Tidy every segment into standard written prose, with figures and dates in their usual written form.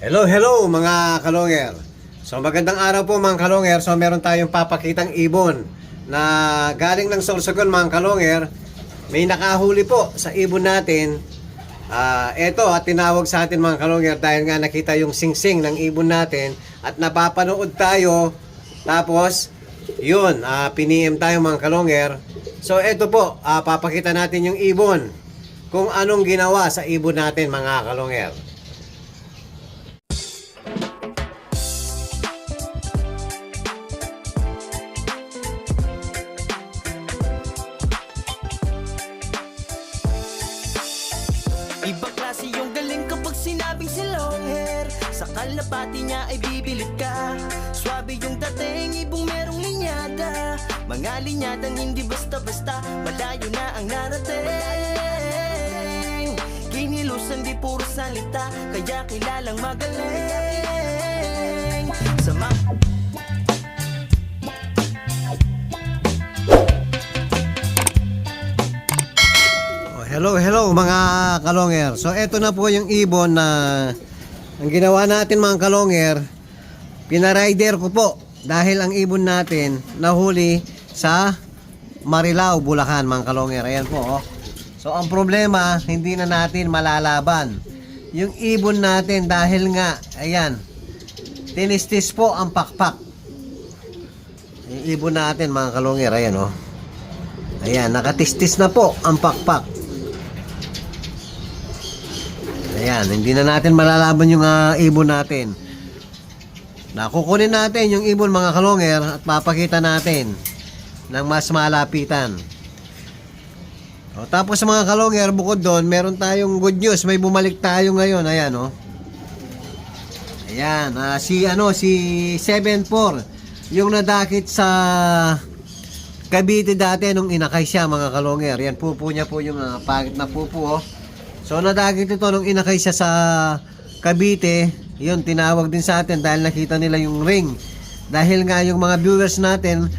Hello mga kalonger. So magandang araw po mga kalonger. So meron tayong papakitang ibon na galing ng Sorsogon mga kalonger. May nakahuli po sa ibon natin. Ito at tinawag sa atin mga kalonger dahil nga nakita yung singsing ng ibon natin at napapanood tayo. Tapos yun, piniem tayo mga kalonger. So ito po, papakita natin yung ibon kung anong ginawa sa ibon natin mga kalonger. Ibang klase yung galing kapag sinabing si long hair. Sa kalapati niya ay bibilib ka. Swabe yung dating, ibong merong linyada. Mga linyadang hindi basta-basta, malayo na ang narating. Kinilusan di puro salita, kaya kilalang magaling. Sa Hello mga kalonger. So eto na po yung ibon na ang ginawa natin mga kalonger. Pinarider ko po dahil ang ibon natin nahuli sa Marilao, Bulacan mga kalonger. Ayan po oh. So ang problema, hindi na natin malalaban yung ibon natin dahil nga ayan, tinistis po ang pakpak. Yung ibon natin mga kalonger, ayan oh. Ayan, nakatistis na po ang pakpak. Ayan, hindi na natin malalaban yung ibon natin. Nakukunin natin yung ibon mga kalonger at papakita natin ng mas malapitan. O, tapos mga kalonger, bukod doon, meron tayong good news. May bumalik tayo ngayon. Ayan, oh. Ayan, si 7-4. Yung nadakit sa Cavite dati nung inakay siya mga kalonger. Yan, pupo niya po yung pangit na pupo, oh. So nadagit ito nung inakay siya sa Cavite. Yun, tinawag din sa atin dahil nakita nila yung ring. Dahil nga yung mga viewers natin,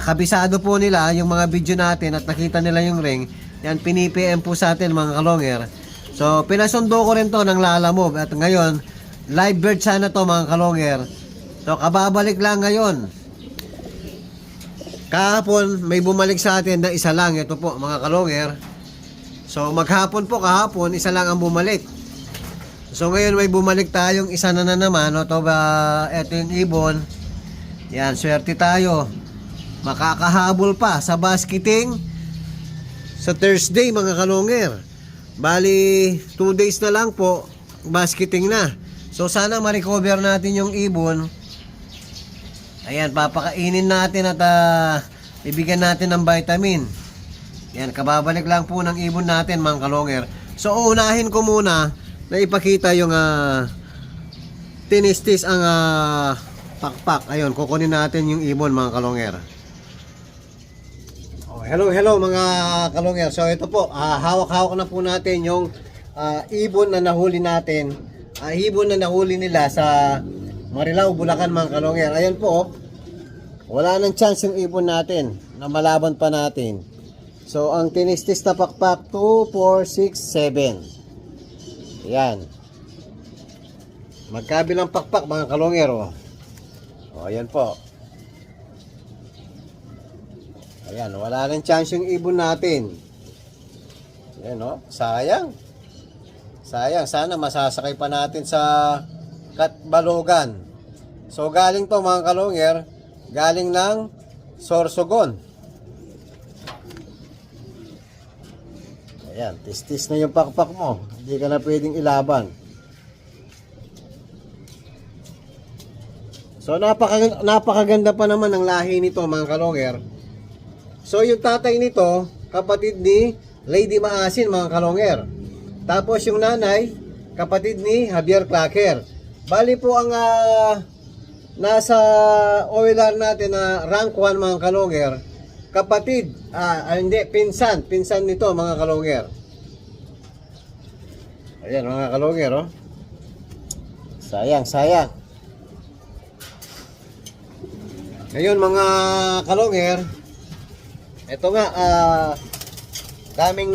kabisado po nila yung mga video natin at nakita nila yung ring. Yan, pinipm po sa atin mga kalonger. So pinasundo ko rin to ng Lalamove. At ngayon, live bird sana to mga kalonger. So kababalik lang ngayon. Kahapon, may bumalik sa atin na isa lang. Ito po mga kalonger. So maghapon po kahapon, isa lang ang bumalik. So ngayon may bumalik tayong isa na naman. Ito yung ibon. Yan, swerte tayo. Makakahabol pa sa basketing sa Thursday mga kalonger. Bali 2 days na lang po, basketing na. So sana ma-recover natin yung ibon. Ayan, papakainin natin at ibigyan natin ng vitamin. Yan, kababalik lang po ng ibon natin mga kalonger. So unahin ko muna na ipakita yung tinistis ang pakpak. Ayun, kukunin natin yung ibon mga kalonger. Oh, hello mga kalonger. So ito po, hawak-hawak na po natin yung ibon na nahuli natin. Ibon na nahuli nila sa Marilao, Bulacan mga kalonger. Ayan po, oh. Wala nang chance yung ibon natin na malaban pa natin. So, ang tinistis na pakpak, 2, 4, 6, 7. Ayan. Magkabilang pakpak, mga kalonger, oh. O, ayan po. Ayan, wala nang chance yung ibon natin. Ayan, oh. Sayang. Sayang, sana masasakay pa natin sa Katbalogan. So, galing to, mga kalonger, galing ng Sorsogon. Ayan, tistis na yung pakpak mo. Hindi ka na pwedeng ilaban. So, napakaganda pa naman ang lahi nito, mga kalonger. So, yung tatay nito, kapatid ni Lady Maasin, mga kalonger. Tapos, yung nanay, kapatid ni Javier Clacker. Bali po ang nasa OLR natin na rank 1, mga kalonger. Kapatid, hindi, pinsan nito mga kalonger. Ayan mga kalonger, oh. Sayang. Ngayon mga kalonger, ito nga, daming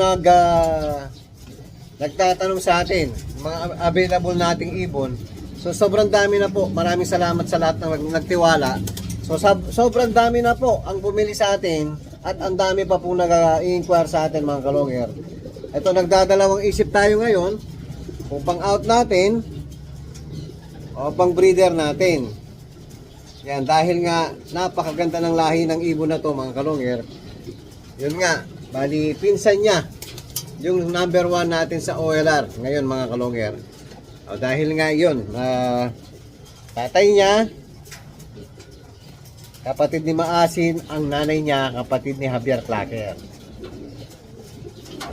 nagtatanong sa atin, mga available nating ibon. So sobrang dami na po. Maraming salamat sa lahat ng nagtiwala. So sobrang dami na po ang bumili sa atin at ang dami pa po nag-i-inquire sa atin mga kalonger. Ito, nagdadalawang isip tayo ngayon kung pang-out natin o pang-breeder natin. Yan, dahil nga napakaganda ng lahi ng ibon na to mga kalonger. Yun nga, bali pinsan niya yung number 1 natin sa OLR ngayon mga kalonger. O, dahil nga yun, tatay niya, kapatid ni Maasin, ang nanay niya, kapatid ni Javier Clacker.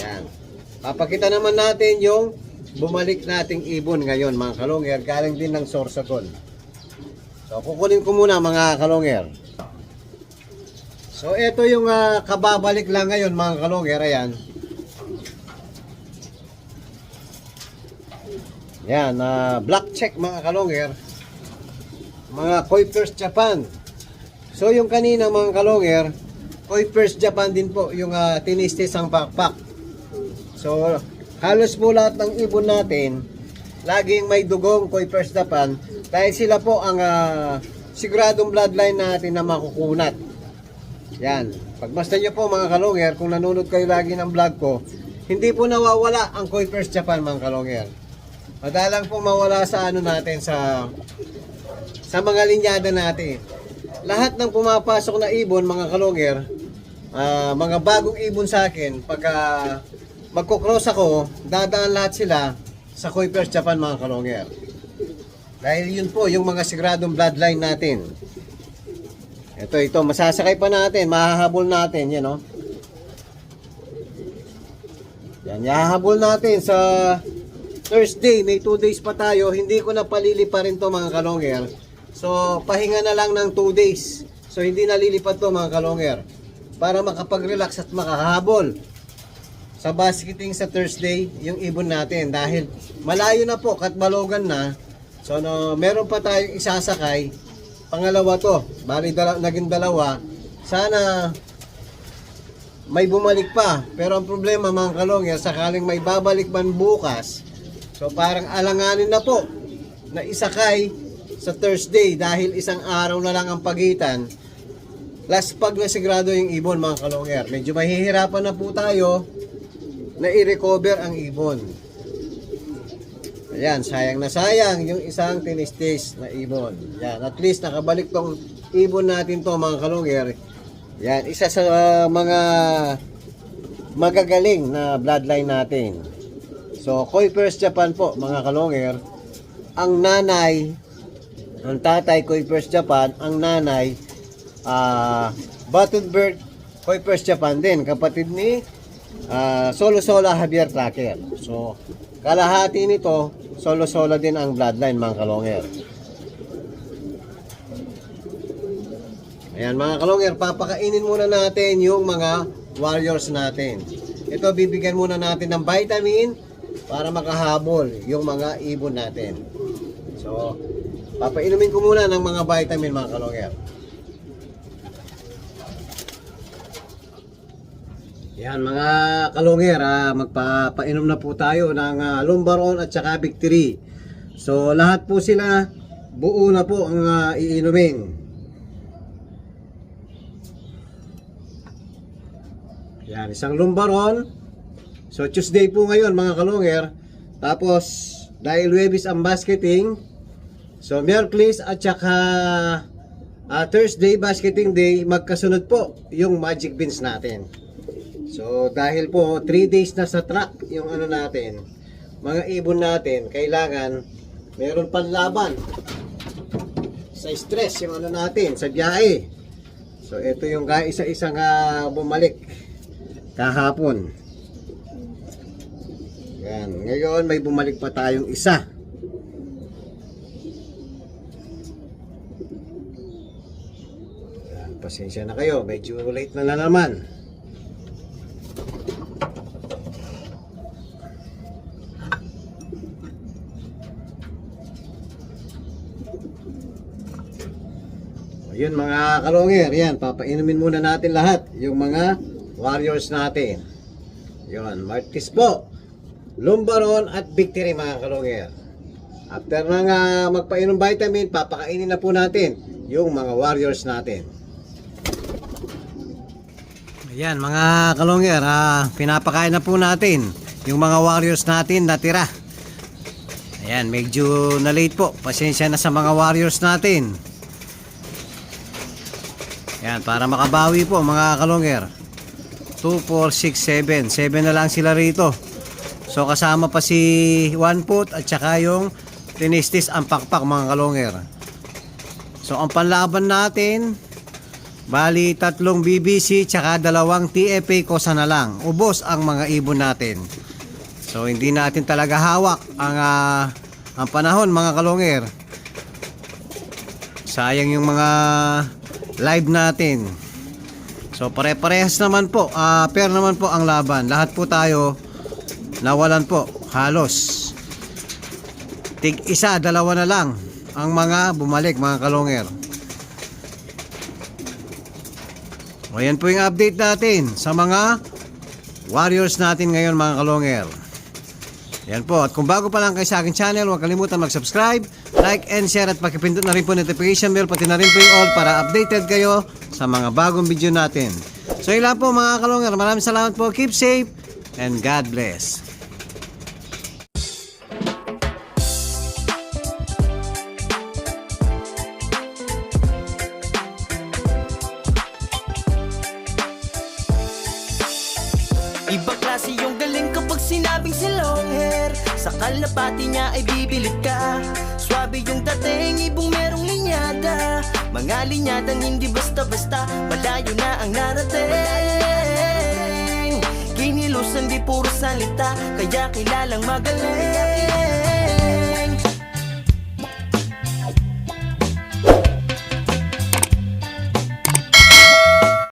Yan. Papakita naman natin yung bumalik nating ibon ngayon mga kalonger, galing din ng Sorsogon. So, kukunin ko muna mga kalonger. So, ito yung kababalik lang ngayon mga kalonger, ayan. Yan, black check mga kalonger. Mga Kuipers Japan. So yung kanina mga kalonger, Kuipers Japan din po yung tinistis ang pakpak. So halos po lahat ng ibon natin laging may dugong Kuipers Japan dahil sila po ang siguradong bloodline natin na makukunat. Yan. Pagmasdan nyo po mga kalonger, kung nanonood kayo lagi ng vlog ko, hindi po nawawala ang Kuipers Japan mga kalonger. Madalang po mawala sa ano natin sa mga linyada natin. Lahat ng pumapasok na ibon mga kalonger, mga bagong ibon sa akin, pag magkocross ako, dadaan lahat sila sa Kuipers Japan mga kalonger. Dahil yun po yung mga sigradong bloodline natin. Ito, masasakay pa natin, mahahabol natin, yan o. Yan, yahabol natin sa Thursday, may 2 days pa tayo. Hindi ko na palilipa rin to mga kalonger. So, pahinga na lang ng 2 days. So, hindi nalilipat to mga kalonger. Para makapag-relax at makahabol sa basketing sa Thursday, yung ibon natin. Dahil malayo na po, Katbalogan na. So, meron pa tayong isasakay. Pangalawa to. Bali, naging dalawa. Sana may bumalik pa. Pero ang problema mga kalonger, sakaling may babalik man bukas, so parang alanganin na po na isakay sa Thursday dahil isang araw na lang ang pagitan. Last pag na sigurado yung ibon mga kalonger. Medyo mahihirapan na po tayo na i-recover ang ibon. Ayan, sayang na sayang yung isang tinistis na ibon. Yan, at least nakabalik tong ibon natin to mga kalonger. Yan, isa sa mga magagaling na bloodline natin. So, Kuipers Japan po, mga kalonger. Ang nanay, ang tatay, Kuipers Japan. Ang nanay, Button Bird, Kuipers Japan din. Kapatid ni Solo-Sola Javier Clacker. So, kalahati nito, Solo-Sola din ang bloodline, mga kalonger. Ayan, mga kalonger, papakainin muna natin yung mga warriors natin. Ito, bibigyan muna natin ng vitamin para makahabol yung mga ibon natin. So, papainumin ko muna ng mga vitamin mga kalonger. Yan mga kalonger, magpapainom na po tayo ng Lumbaron at saka Victory. So, lahat po sila buo na po ang iinumin. Yan, isang Lumbaron. So, Tuesday po ngayon mga kalonger. Tapos, dahil Webis ang basketing, so, Miyerkules at saka Thursday, basketing day, magkasunod po yung magic beans natin. So, dahil po 3 days na sa track yung ano natin, mga ibon natin, kailangan meron panlaban sa stress yung ano natin, sa biyahe. So, ito yung isa-isang bumalik kahapon. Yan. Ngayon, may bumalik pa tayong isa. Yan. Pasensya na kayo. Medyo late na naman. Ayun mga kalonger. Yan. Papainumin muna natin lahat. Yung mga warriors natin. Yun. Martis po. Lumbaron at Victory mga kalongger. After ng magpainom vitamin, papakainin na po natin yung mga warriors natin. Ayan mga kalongger, pinapakain na po natin yung mga warriors natin na tira. Ayan, medyo na late po. Pasensya na sa mga warriors natin. Ayan, para makabawi po mga kalongger. 2, 4, 6, 7. 7 na lang sila rito. So kasama pa si 1 foot at saka yung tinistis ang pakpak mga kalongger. So ang panlaban natin, bali 3 BBC tsaka 2 TFA kosa na lang. Ubos ang mga ibon natin. So hindi natin talaga hawak ang panahon mga kalongger. Sayang yung mga live natin. So pare-parehas naman po, pair naman po ang laban. Lahat po tayo nawalan po halos. Tig isa, 2 na lang ang mga bumalik mga kalongger. O yan po yung update natin sa mga warriors natin ngayon mga kalongger. Yan po, at kung bago pa lang kayo sa aking channel, huwag kalimutan mag-subscribe, like and share, at pakipindot na rin po notification bell, pati na rin po yung all para updated kayo sa mga bagong video natin. So yun lang po mga kalongger, maraming salamat po, keep safe and God bless. Ibang klase yung galing kapag sinabing si long hair. Sa kalapati niya ay bibilib ka. Swabe yung dating, ibong merong linyada. Mga linyadang hindi basta-basta, malayo na ang narating. Kinilusan di puro salita, kaya kilalang magaling.